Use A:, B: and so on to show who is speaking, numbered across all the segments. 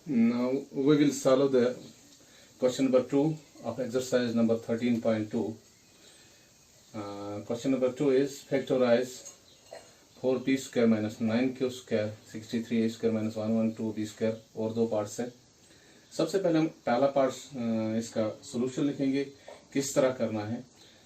A: Now we will solve the question number 2 of exercise number 13.2. Question number 2 is factorize 4p square minus 9q square 63a square minus 112b square और दो parts है। सबसे पहले हम पहला part इसका solution लिखेंगे, किस तरह करना है।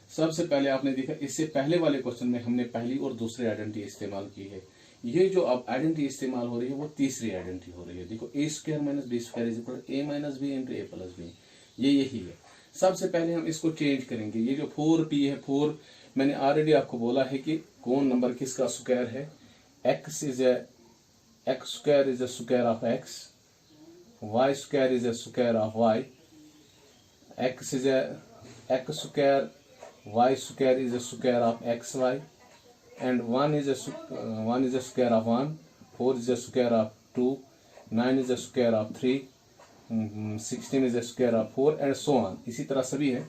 A: सबसे पहले आपने देखा इससे पहले वाले क्वेश्चन में हमने पहली और दूसरी आइडेंटिटी इस्तेमाल की है। ये जो अब आइडेंटिटी इस्तेमाल हो रही है वो तीसरी आइडेंटिटी हो रही है। देखो a square minus B square is equal a minus B into a plus B, ये यही है। सबसे पहले हम इसको चेंज करेंगे। ये जो 4p है, 4 मैंने ऑलरेडी आपको बोला है कि कौन नंबर किसका स्क्वायर है। x square is a square of x, y square is a square of y, x is a x square, y square is a square of xy, and 1 is a square of 1, 4 is a square of 2, 9 is a square of 3, 16 is a square of 4 and so on। इसी तरह सभी है।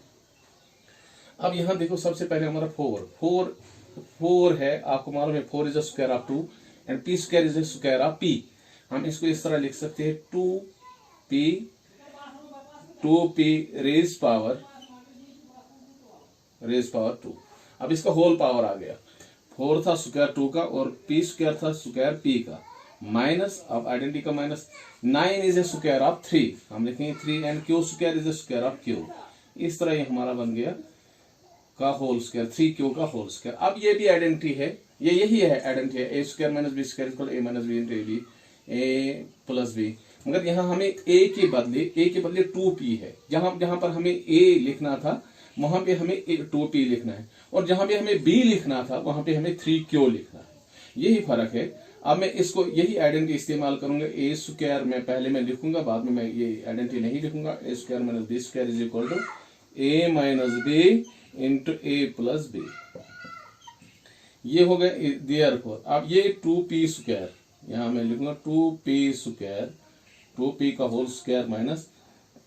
A: अब यहाँ देखो सबसे पहले हमारा 4 है, आपको मालूम है 4 is a square of 2 and p square is a square of p। हम इसको इस तरह लिख सकते हैं 2p raised power 2। अब इसका होल पावर आ गया। 4 था स्क्वायर 2 का और p स्क्वायर था स्क्वायर p का, माइनस अब आइडेंटिटी का minus 9 is a square of 3, हम लिखेंगे 3 and q square is a square of q। इस तरह ये हमारा बन गया का होल स्क्वायर, 3q का होल स्क्वायर। अब ये भी आइडेंटिटी है, ये यही है आइडेंटिटी है, a square minus B square equal a minus B into a plus B. मगर यहाँ हमें ए के बदले 2p है। जहां पर हमें a लिखना था वहां पे हमें 2p लिखना है, और जहां पे हमें b लिखना था वहां पे हमें 3q लिखना है। यही फर्क है। अब मैं इसको यही आइडेंटिटी इस्तेमाल करूंगा। ए स्क्वायर में पहले मैं लिखूंगा, बाद में मैं ये आइडेंटिटी नहीं लिखूंगा। A square minus B square is equal to a minus B into a plus B. ये हो गया देयरफॉर। अब ये 2p स्क्वायर यहां मैं लिखूंगा 2p स्क्वायर, 2p का होल स्क्वायर माइनस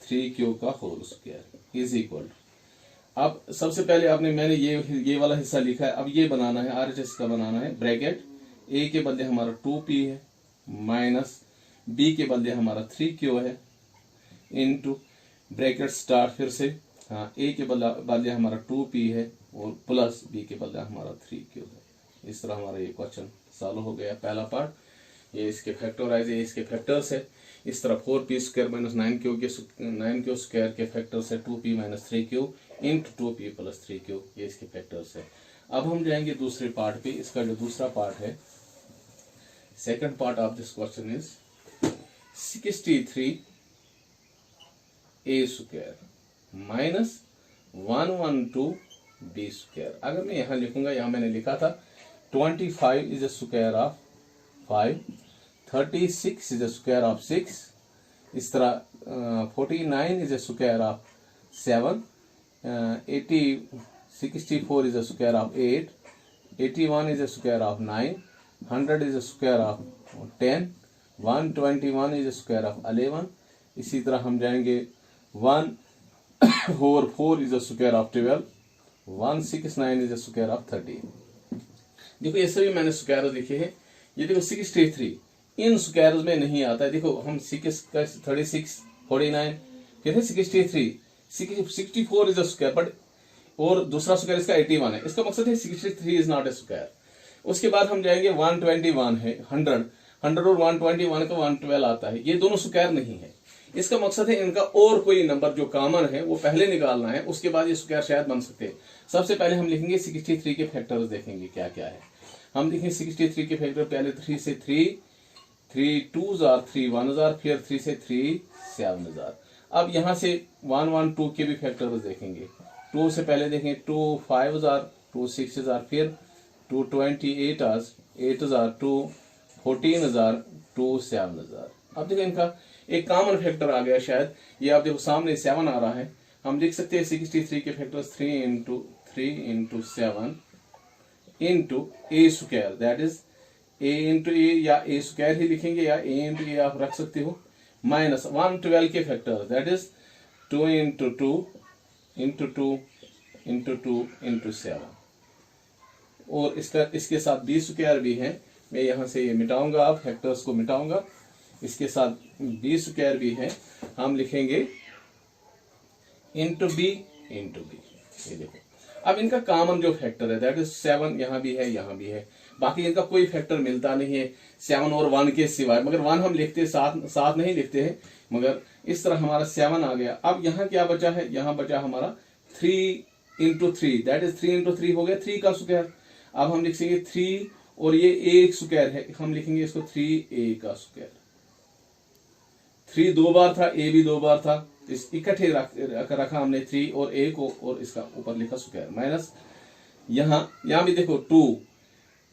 A: 3q का whole square is equal to. अब सबसे पहले मैंने ये वाला हिस्सा लिखा है। अब ये बनाना है, आरएचएस का बनाना है। ब्रैकेट ए के बदले हमारा 2p है, माइनस बी के बदले हमारा 3q है, इनटू ब्रैकेट स्टार्ट फिर से, हाँ ए के बदले हमारा 2p है और प्लस बी के बदले हमारा 3q है। इस तरह हमारा ये क्वेश्चन सॉल्व हो गया। पहला पार्ट ये इसके फैक्टराइज है, इसके फैक्टर्स है। इस तरह 4p square minus 9q square के फैक्टर्स है 2p minus 3q into 2p plus 3q, ये इसके फैक्टर्स है। अब हम जाएंगे दूसरे पार्ट पे। इसका जो दूसरा पार्ट है, second part of this question is 63a square minus 112b square. अगर मैं यहां लिखूंगा, यहां मैंने लिखा था 25 is a square of 5, 36 is a square of 6, इस तरह 49 is a square of 7, 64 is a square of 8, 81 is a square of 9, 100 is a square of 10, 121 is a square of 11। इसी तरह हम जाएंगे 1/4 is a square of 12, 169 is a square of 13। देखो ये सभी मैंने स्क्वायर लिखे हैं। ये देखो 63 इन स्क्वायर में नहीं आता है। देखो हम 36, 49 कहते 63, 64 इज अ स्क्वायर, बट और दूसरा स्क्वायर इसका 81 है। इसका मकसद है 63 इज नॉट ए स्क्वायर। उसके बाद हम जाएंगे 121 है, 100 और 121 का 112 आता है। ये दोनों स्क्वायर नहीं है। इसका मकसद है इनका और कोई नंबर जो कॉमन है वो पहले निकालना है, उसके बाद ये स्क्वायर शायद बन सकते हैं। सबसे पहले हम लिखेंगे 63 के फैक्टर्स, देखेंगे क्या क्या है। हम देखेंगे 63 के फैक्टर, पहले 3 से 3 2s are 3 1s are, फिर 3 से 3 7s are। अब यहां से 112 के भी फैक्टर्स देखेंगे। 2 से पहले देखेंगे 2 5s are, 2 6s are, फिर 2 28s, 8s are, 2 14s are, 2 7s are। अब देखो इनका एक कॉमन फैक्टर आ गया शायद। ये आप देखो सामने 7 आ रहा है। हम लिख सकते हैं 63 के factors 3 into 7 into a square, that is a into a, या ए स्क्वायर ही लिखेंगे या a इंटू ए आप रख सकते हो, माइनस 112 के factor, that is 2 into 2 into 2 into 2 into 7। और इसके साथ b स्क्वायर भी है। मैं यहां से ये मिटाऊंगा, आप फैक्टर्स को मिटाऊंगा। इसके साथ बी स्क्वायर भी है, हम लिखेंगे इंटू बी इंटू बी। ये देखो, अब इनका कॉमन जो फैक्टर है दैट इज 7, यहाँ भी है यहाँ भी है, बाकी इनका कोई फैक्टर मिलता नहीं है 7 और 1 के सिवाय, मगर 1 हम लिखते साथ नहीं लिखते हैं, मगर इस तरह हमारा 7 आ गया। अब यहाँ क्या बचा है, यहाँ बचा हमारा 3 इंटू 3 दैट इज 3 इंटू 3 हो गया 3 का स्क्वायर। अब हम लिखेंगे 3 और ये एक स्क्वायर है, हम लिखेंगे इसको 3a का स्क्वायर। 3 दो बार था, a भी 2 बार था, इस इकट्ठे रखा हमने 3 और a को, और इसका ऊपर लिखा स्क्वायर माइनस यहाँ भी देखो 2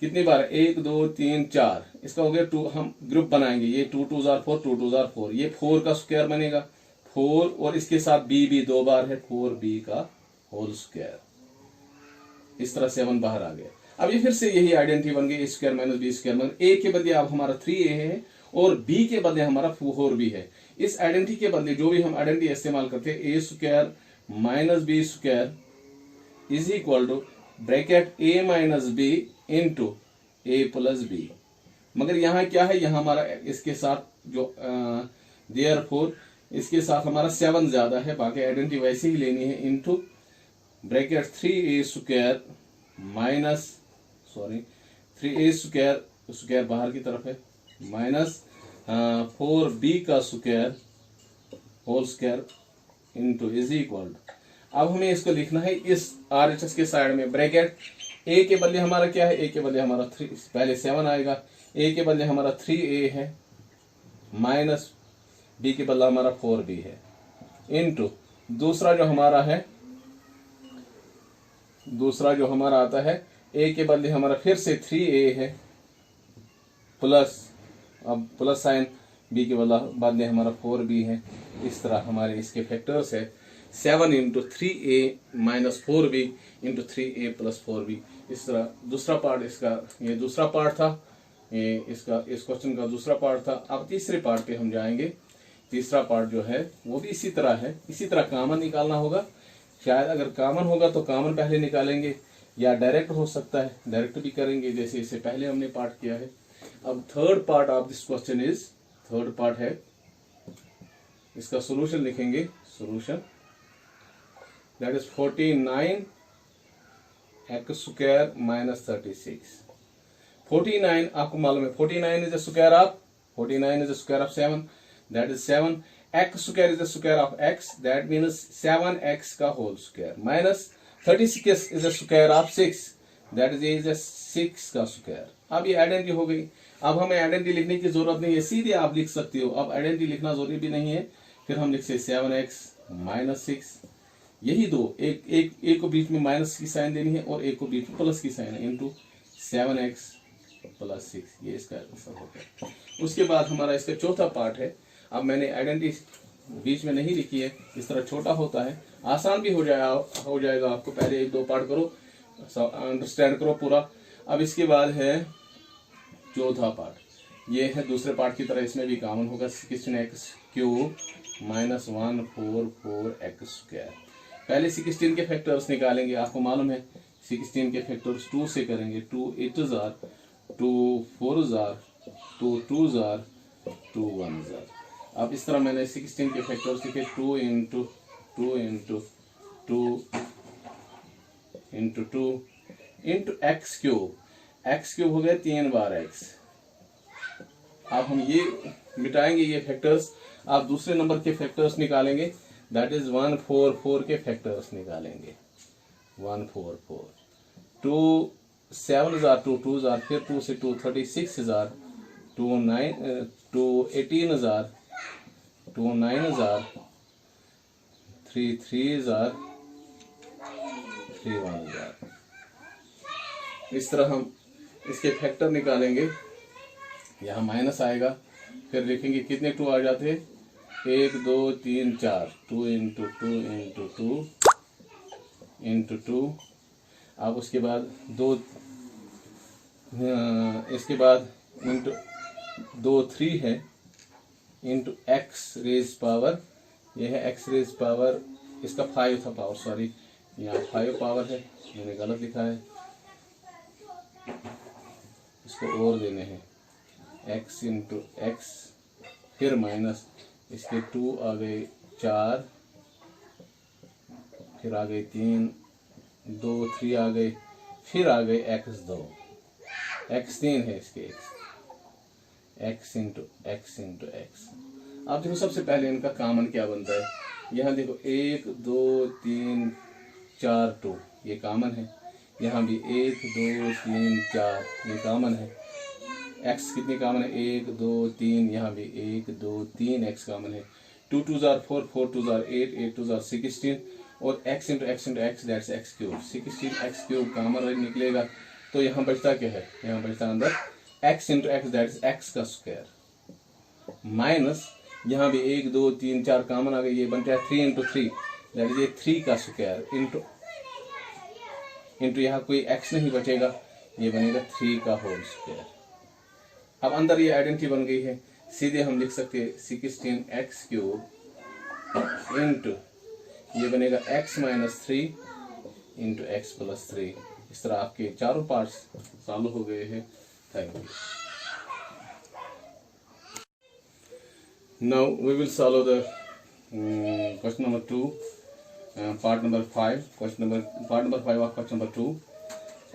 A: कितनी बार, 1 2 3 4, इसका हो गया 2, हम ग्रुप बनाएंगे, ये 2 2 जार 4, 2 2 जार 4, ये 4 का स्क्वायर बनेगा 4, और इसके साथ b भी 2 बार है 4b का होल स्क्वायर। इस तरह 7 बाहर आ गया। अब ये फिर से यही आइडेंटिटी बन गई, a square minus B square, मगर a के बदले अब हमारा 3a है और b के बदले हमारा 4b है। इस आइडेंटिटी के बदले जो भी हम आइडेंटिटी इस्तेमाल करते हैं, a square minus B square is equal to bracket a minus B into a plus B. मगर यहाँ क्या है, यहाँ हमारा इसके साथ जो देयरफॉर इसके साथ हमारा 7 ज्यादा है, बाकी आइडेंटिटी वैसे ही लेनी है, into bracket 3a square minus 3a square, square बाहर की तरफ है, माइनस 4b का square whole square into is equal. अब हमें इसको लिखना है इस RHS के साइड में, ब्रैकेट a के बदले हमारा क्या है, a के बदले हमारा 3, पहले 7 आएगा, a के बदले हमारा 3a है, माइनस b के बदले हमारा 4b है, इंटू दूसरा जो हमारा आता है a के बदले हमारा फिर से 3a है, प्लस अब प्लस साइन, b के बदले हमारा 4b है। इस तरह हमारे इसके फैक्टर्स है 7 into 3a minus 4b into 3a plus 4b। इस तरह दूसरा पार्ट इसका, ये दूसरा पार्ट था, ये इसका इस क्वेश्चन का दूसरा पार्ट था। अब तीसरे पार्ट पे हम जाएंगे। तीसरा पार्ट जो है वो भी इसी तरह है, इसी तरह कॉमन निकालना होगा। शायद अगर कॉमन होगा तो कॉमन पहले निकालेंगे, या डायरेक्ट हो सकता है डायरेक्ट भी करेंगे, जैसे इससे पहले हमने पार्ट किया है। अब third part of this question is, third part है, इसका सोल्यूशन लिखेंगे, solution that is 49 X square minus 36। 49 आपको मालूम है 49 is the square of 7, that is 7 X square is the square of X, that means 7x का whole square, minus 36 is the square of 6, that is 6 का square. अब ये identity हो गई। अब हमें आइडेंटिटी लिखने की जरूरत नहीं है, सीधे आप लिख सकते हो। अब आइडेंटिटी लिखना जरूरी भी नहीं है, फिर हम लिखते 7x माइनस 6, यही दो, एक को बीच में माइनस की साइन देनी है और एक को बीच में प्लस की साइन है, इंटू 7x प्लस 6, ये इसका आंसर हो गया। उसके बाद हमारा इसका चौथा पार्ट है। अब मैंने आइडेंटिटी बीच में नहीं लिखी है, इस तरह छोटा होता है, आसान भी हो जाएगा आपको। पहले 1-2 पार्ट करो, अंडरस्टैंड करो पूरा। अब इसके बाद है चौथा पार्ट, ये है दूसरे पार्ट की तरह, इसमें भी कॉमन होगा 16x cube minus 144x square. पहले 16 के फैक्टर्स निकालेंगे, आपको मालूम है 16 के फैक्टर्स 2 से करेंगे, 2 8 जार, 2 4 जार, 2 2 जार, 2 1 जार। अब इस तरह मैंने 16 के फैक्टर्स लिखे, 2 into 2 into 2 into 2 into x cube हो गया 3 बार x। अब हम ये मिटाएंगे ये फैक्टर्स, आप दूसरे नंबर के फैक्टर्स निकालेंगे, दैट इज 144 के फैक्टर्स निकालेंगे, 144, 2 7 जार, 2 2 जार, फिर 2 से 2 36 jar, 2 18 jar, 2 9 jar, 3 3 jar, 3 1 jar. इस तरह हम इसके फैक्टर निकालेंगे, यहाँ माइनस आएगा, फिर लिखेंगे कितने 2 आ जाते हैं, 1 2 3 4, 2 इंटू 2 इंटू 2 इंटू 2। अब उसके बाद इसके बाद इंटू 2 3 है, इंटू एक्स रेज पावर, यह है एक्स रेज पावर, इसका 5 था पावर, सॉरी यहाँ 5 पावर है, मैंने गलत लिखा है, इसको और देने हैं, x इंटू एक्स फिर माइनस इसके 2 आ गए 4, फिर आ गए 3, 2 3 आ गए, फिर आ गए x2, x3 है इसके x into X into x. अब देखो सबसे पहले इनका कॉमन क्या बनता है, यहाँ देखो 1 2 3 4 2 ये कॉमन है, यहाँ भी 1 2 3 4 ये कॉमन है। x कितनी कॉमन है, 1 2 3, यहाँ भी 1 2 3 x कॉमन है। 2 2 जार 4, 4 2 जार 8, 8 2 जार 16 और x into X into x that's x cube, 16 x cube common निकलेगा। तो यहाँ बचता क्या है, यहाँ बचता अंदर x into x that's x का स्क्वायर, माइनस यहाँ भी 1 2 3 4 कॉमन आ गई, ये बनता है 3 इंटू 3 दैट इज ये 3 का स्क्वायर इंटू यहाँ कोई x नहीं बचेगा, ये बनेगा 3 का होल स्क्वायर। अब अंदर ये आइडेंटिटी बन गई है, सीधे हम लिख सकते हैं 16 एक्स क्यूब इंटू ये बनेगा x minus 3 into x plus 3। इस तरह आपके चारों पार्ट्स सॉल्व हो गए हैं। Thank you. Now we will solve the question number 2, part number 5, part number 5 of question number 2,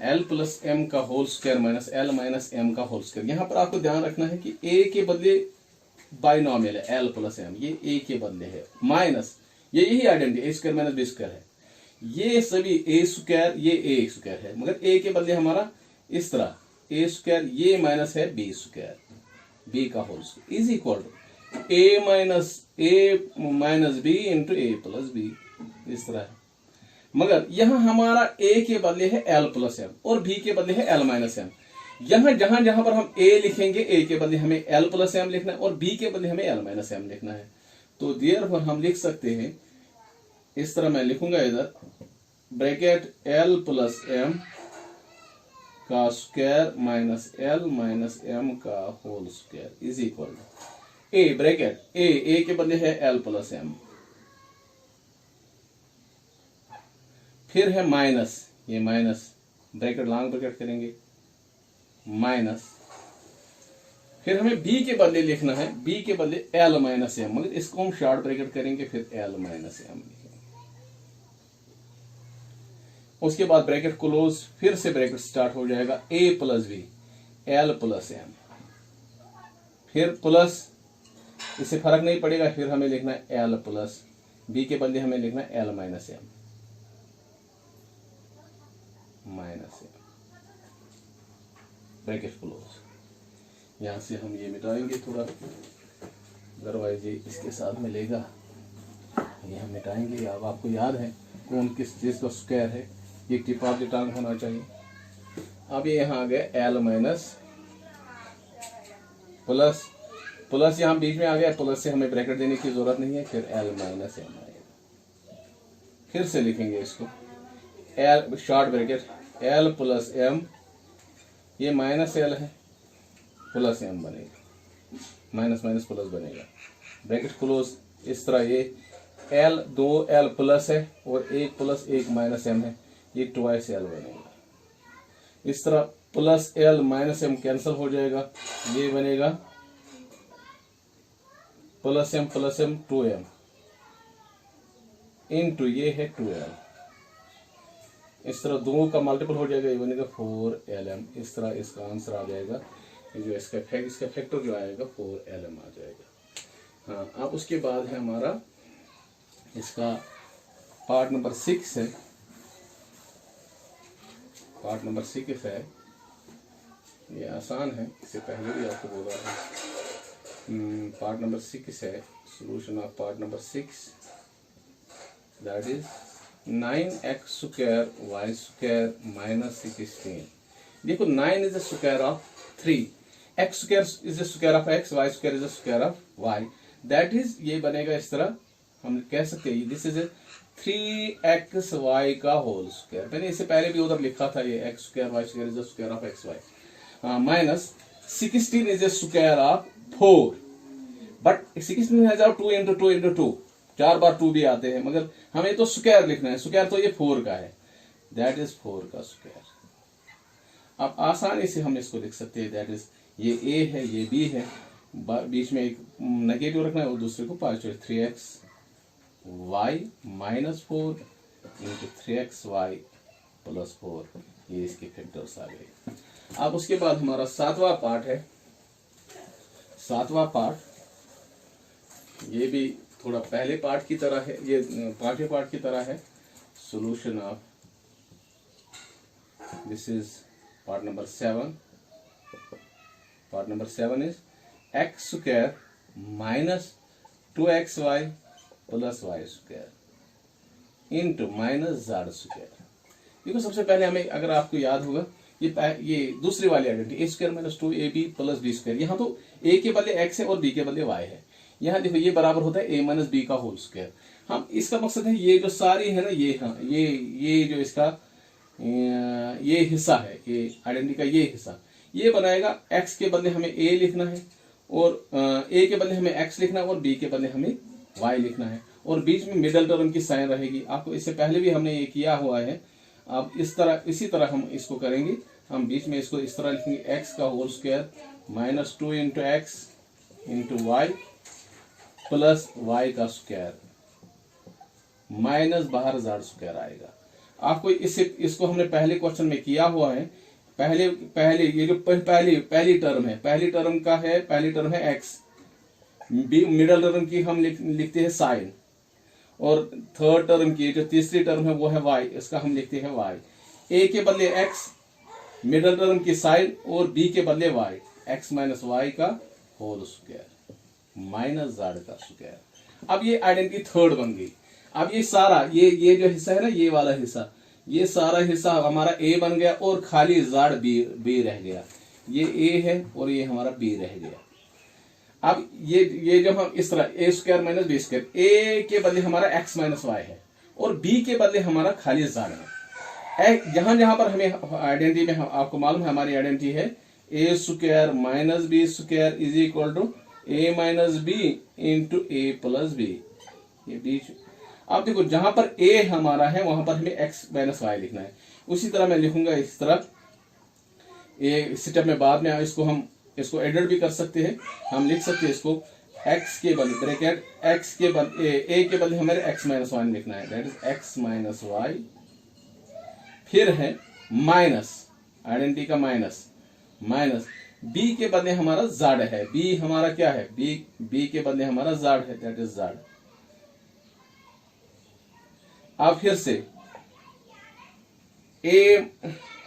A: l plus m का whole square minus l minus m का whole square. यहाँ पर आपको ध्यान रखना है कि a के बदले बाइनोमियल है l प्लस एम, ये a के बदले है, माइनस ये यही identity a square minus b square है, ये सभी a स्क्वायर ये a स्क्वायर है, मगर a के बदले हमारा इस तरह a स्क्वायर ये माइनस है b स्क्वायर, b का whole square is equal to a minus b into a plus b, इस तरह है। मगर यहाँ हमारा a के बदले है l प्लस एम और b के बदले है l माइनस एम। यहाँ जहां जहां पर हम a लिखेंगे a के बदले हमें l प्लस एम लिखना है और b के बदले हमें l माइनस एम लिखना है। तो देयरफॉर हम लिख सकते हैं, इस तरह मैं लिखूंगा इधर ब्रैकेट l प्लस एम का square minus l minus m का whole square is equal to a bracket a के बदले है l प्लस एम, फिर है माइनस, ये माइनस ब्रैकेट लॉन्ग ब्रैकेट करेंगे माइनस, फिर हमें b के बदले लिखना है b के बदले l माइनस एम, मगर इसको हम शॉर्ट ब्रैकेट करेंगे फिर l माइनस एम लिखेंगे। उसके बाद ब्रैकेट क्लोज, फिर से ब्रैकेट स्टार्ट हो जाएगा a plus b l plus M, फिर प्लस, इससे फर्क नहीं पड़ेगा, फिर हमें लिखना है l प्लस, b के बदले हमें लिखना है l minus M minus M, bracket close. यहां से हम ये मिटाएंगे थोड़ा, अदरवाइज ये इसके साथ मिलेगा, ये हम मिटाएंगे। अब आपको याद है कौन किस चीज का स्क्वायर है, ये टिप ऑफ द टंग होना चाहिए। अब ये यहाँ आ गया एल माइनस प्लस, प्लस यहाँ बीच में आ गया, प्लस से हमें ब्रैकेट देने की जरूरत नहीं है, फिर एल माइनस एम आएगा। फिर से लिखेंगे इसको L short bracket L plus M, ये माइनस एल है प्लस एम बनेगा, माइनस माइनस प्लस बनेगा, ब्रैकेट क्लोज। इस तरह ये एल, दो एल प्लस है और एक प्लस एक माइनस एम है, ये ट्वाइस एल बनेगा। इस तरह plus L minus M cancel हो जाएगा, ये बनेगा प्लस एम 2m इंटू ये है 2l। इस तरह दो का मल्टीपल हो जाएगा, ये बनेगा 4lm। इस तरह इसका आंसर आ जाएगा, ये जो इसका फैक्टर जो आएगा 4lm आ जाएगा। हाँ, अब उसके बाद है हमारा इसका पार्ट नंबर 6 है, पार्ट नंबर 6 है, ये आसान है, इससे पहले भी आपको बोला है। पार्ट नंबर 6 है, solution of part number 6 that is 9x square y square minus 16। देखो 9 is the square of 3, x square is the square of x, y square is the square of y, that is ये बनेगा इस तरह, हम कह सकते हैं this is 3xy का होल स्क्वायर। मैंने इससे पहले भी उधर लिखा था, ये x square y square is the square of xy minus 16 is the square of 4, but 16 है 2 इंटू 2 इंटू 2, 4 बार 2 भी आते हैं, मगर हमें तो स्क्वायर लिखना है, स्क्वायर तो ये 4 का है, दैट इज 4 का स्क्वायर। अब आसानी से हम इसको लिख सकते हैं, दैट इज ये a है, ये b है, बीच में एक नेगेटिव रखना है और दूसरे को positive. 3xy minus 4 into 3xy plus 4, ये इसके फैक्टर्स आ गए। अब उसके बाद हमारा सातवां पार्ट है। सातवां पार्ट ये भी थोड़ा पहले पार्ट की तरह है, ये पांचवें पार्ट की तरह है। Solution of this is part number 7। Part number 7 is x square minus 2xy plus y square into minus z square. देखो सबसे पहले हमें, अगर आपको याद होगा, ये दूसरी वाली identity, a square minus 2ab plus b square. यहाँ तो a के बदले x है और b के बदले y है। यहाँ देखो ये बराबर होता है a माइनस बी का होल स्क्वायर। हम इसका मकसद है ये जो सारी है ना, ये हाँ ये जो इसका ये हिस्सा है, ये आइडेंटिटी का ये हिस्सा, ये बनाएगा। x के बदले हमें a लिखना है और a के बदले हमें x लिखना है और b के बदले हमें y लिखना है, और बीच में मिडल टर्म की साइन रहेगी। आपको इससे पहले भी हमने ये किया हुआ है। अब इसी तरह हम इसको करेंगे। हम बीच में इसको इस तरह लिखेंगे, x का whole square minus 2 into X into Y plus y का स्क्वायर माइनस बाहर z स्क्वायर आएगा। आपको इसको हमने पहले क्वेश्चन में किया हुआ है। पहले ये जो पहली टर्म है, पहली टर्म है x, मिडल टर्म की हम लिखते हैं साइन, और थर्ड टर्म की जो तीसरी टर्म है वो है y, इसका हम लिखते हैं y। a के बदले x, मिडल टर्म की साइन, और b के बदले y, x माइनस वाई का होल स्क्वायर माइनस z का स्क्वायर। अब ये आइडेंटिटी थर्ड बन गई। अब ये सारा ये जो हिस्सा है ना, ये वाला हिस्सा, ये सारा हिस्सा हमारा a बन गया और खाली z b रह गया। ये a है और ये हमारा b रह गया। अब ये जब हम इस तरह a square minus B square, a के बदले हमारा x माइनस वाई है और b के बदले हमारा खाली z है। जहां जहां पर हमें आइडेंटिटी में आपको मालूम है हमारी आइडेंटिटी है a square minus B square is equal to a minus B into a plus B. ये बीच, अब देखो जहां पर a हमारा है वहां पर हमें x माइनस वाई लिखना है। उसी तरह मैं लिखूंगा इस तरह। ये स्टेप में बाद में इसको एडिट भी कर सकते हैं। हम लिख सकते हैं इसको x के बदले ब्रैकेट x के बदले a के बदले हमें x माइनस वाई लिखना है, that is x minus Y. फिर है माइनस, आइडेंटिटी का माइनस b के बदले हमारा z है। b हमारा क्या है, b के बदले हमारा z है, दैट इज z। अब फिर से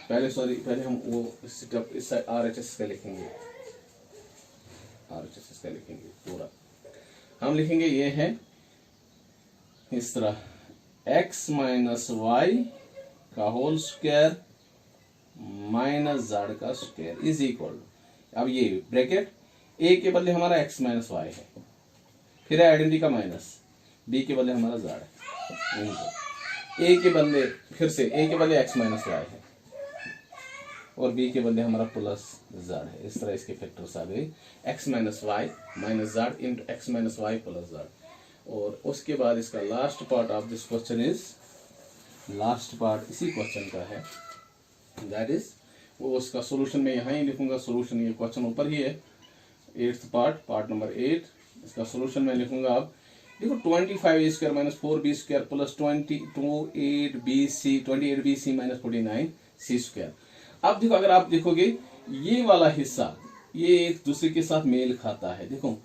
A: पहले हम वो स्टेप इस RHS का लिखेंगे, RHS का लिखेंगे पूरा। हम लिखेंगे ये है इस तरह, x माइनस वाई का होल स्क्वायर माइनस z का स्क्वायर इज इक्वल। अब ये ब्रैकेट a के बदले हमारा x माइनस वाई है, फिर है आइडेंटिटी का माइनस, b के बदले हमारा z है, a के बदले फिर से a के बदले x माइनस वाई है और b के बदले हमारा प्लस z है। इस तरह इसके फैक्टर्स आ गए, x minus Y minus z into X minus Y plus z। और उसके बाद इसका last part of this question is, last part इसी क्वेश्चन का है, दैट इज वो उसका सोल्यूशन में यहाँ ही लिखूंगा। सोल्यूशन ये क्वेश्चन ऊपर ही है, 8th पार्ट नंबर 8। इसका सोल्यूशन मैं लिखूंगा। अब देखो 25a square minus 4b square plus 28bc minus 49c square. अब देखो अगर आप देखोगे ये वाला हिस्सा ये एक दूसरे के साथ मेल खाता है। देखो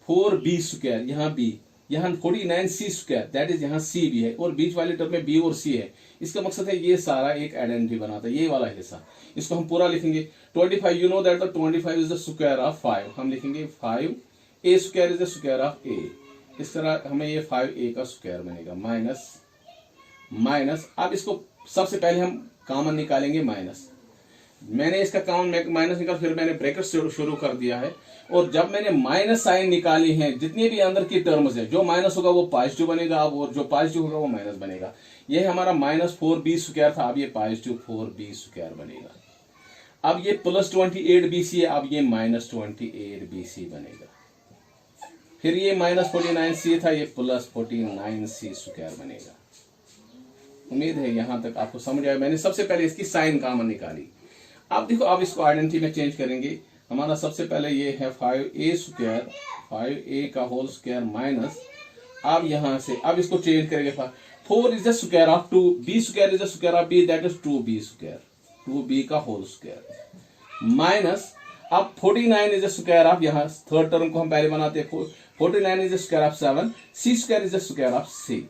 A: 4b स्क्वायर, यहाँ b, यहाँ 49c स्क्वायर, दैट इज यहाँ c भी है और बीच वाले टर्म में b और c है। इसका मकसद है ये सारा एक आइडेंटिटी बनाता है, ये वाला हिस्सा। इसको हम पूरा लिखेंगे 25, you know that the 25 is the square of 5। हम लिखेंगे 5a square is the square of a। इस तरह हमें ये 5a का स्क्वायर बनेगा माइनस। अब इसको सबसे पहले हम कॉमन निकालेंगे माइनस। मैंने इसका कॉमन माइनस निकाल, फिर मैंने ब्रैकेट शुरू कर दिया है। और जब मैंने माइनस साइन निकाली है, जितनी भी अंदर की टर्म्स है, जो माइनस होगा वो पॉजिटिव बनेगा और जो पॉजिटिव होगा वो माइनस बनेगा। ये हमारा माइनस 4b स्क्वायर था, अब ये पॉजिटिव 4b स्क्वायर बनेगा। अब ये प्लस 28bc है, अब ये माइनस 28bc बनेगा। फिर ये माइनस 49c था, ये प्लस 49c स्क्वायर बनेगा। उम्मीद है यहां तक आपको समझ आया। मैंने सबसे पहले इसकी साइन कॉमन निकाली। अब देखो, अब इसको आइडेंटिटी में चेंज करेंगे। हमारा सबसे पहले ये है 5a स्क्वायर, 5a का होल स्क्वायर माइनस, अब यहां से अब इसको चेंज करेंगे। 4 is the square of 2b square is the square of b, that is 2b square, 2b का होल स्क्वायर माइनस, अब 49 इज द स्क्वायर ऑफ, यहाँ थर्ड टर्म को हम पहले बनाते हैं, 49 is the square of 7, c square is the square of c,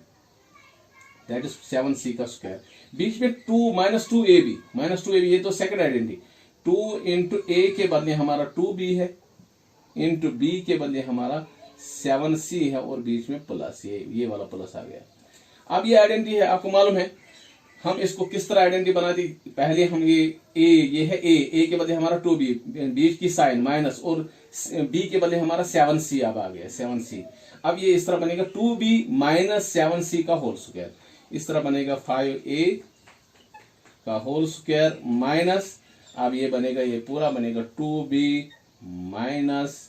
A: that is 7c का square. बीच में 2 माइनस 2ab, ये तो सेकंड आइडेंटिटी, 2 इंटू a के बदले हमारा 2b है, इंटू b के बदले हमारा 7c है, और बीच में प्लस, ये वाला प्लस आ गया। अब ये आइडेंटिटी है, आपको मालूम है हम इसको किस तरह आइडेंटिटी बनाती, पहले हम ये है a के बदले हमारा 2b, बीच की साइन माइनस, और b के बदले हमारा 7c अब आ गया, 7c। अब ये इस तरह बनेगा 2b माइनस 7c का होल स्क्वायर, इस तरह बनेगा 5a का होल स्क्वायर माइनस, अब ये बनेगा, ये पूरा बनेगा 2b माइनस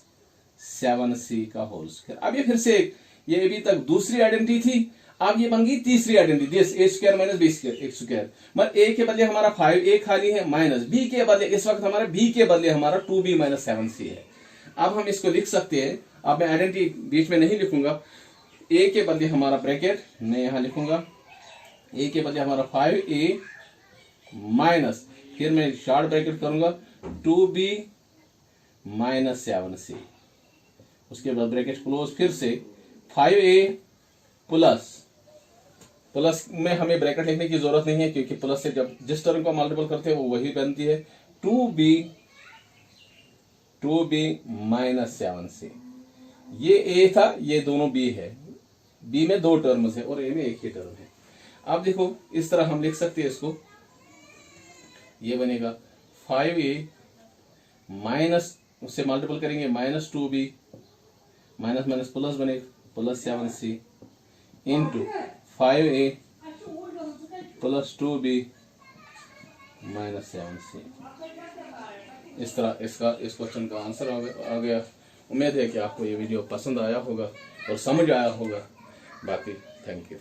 A: 7c का होल स्क्वायर। अब ये फिर से, ये अभी तक दूसरी आइडेंटिटी थी, अब ये बन गई तीसरी identity, this a square minus b square, मतलब a के बदले हमारा 5a खाली है, माइनस b के बदले इस वक्त हमारा b के बदले हमारा 2b माइनस 7c है। अब हम इसको लिख सकते हैं, अब मैं आइडेंटिटी बीच में नहीं लिखूंगा, a के बदले हमारा ब्रैकेट मैं यहां लिखूंगा, a के बदले हमारा 5a माइनस, फिर मैं शॉर्ट ब्रैकेट करूंगा 2b माइनस 7c, उसके बाद ब्रैकेट क्लोज, फिर से 5a प्लस में हमें ब्रैकेट लिखने की जरूरत नहीं है, क्योंकि प्लस से जब जिस टर्म को मल्टीपल करते हैं वो वही बनती है, 2b माइनस 7c, ये a था, ये दोनों b है, b में 2 टर्म्स है और a में एक ही टर्म है। अब देखो इस तरह हम लिख सकते हैं इसको, ये बनेगा 5a माइनस, उससे मल्टीपल करेंगे minus 2b, minus minus plus बनेगा, plus 7c into 5a plus 2b minus 7c। इस तरह इस क्वेश्चन का आंसर आ गया। उम्मीद है कि आपको ये वीडियो पसंद आया होगा और समझ आया होगा। बाकी थैंक यू।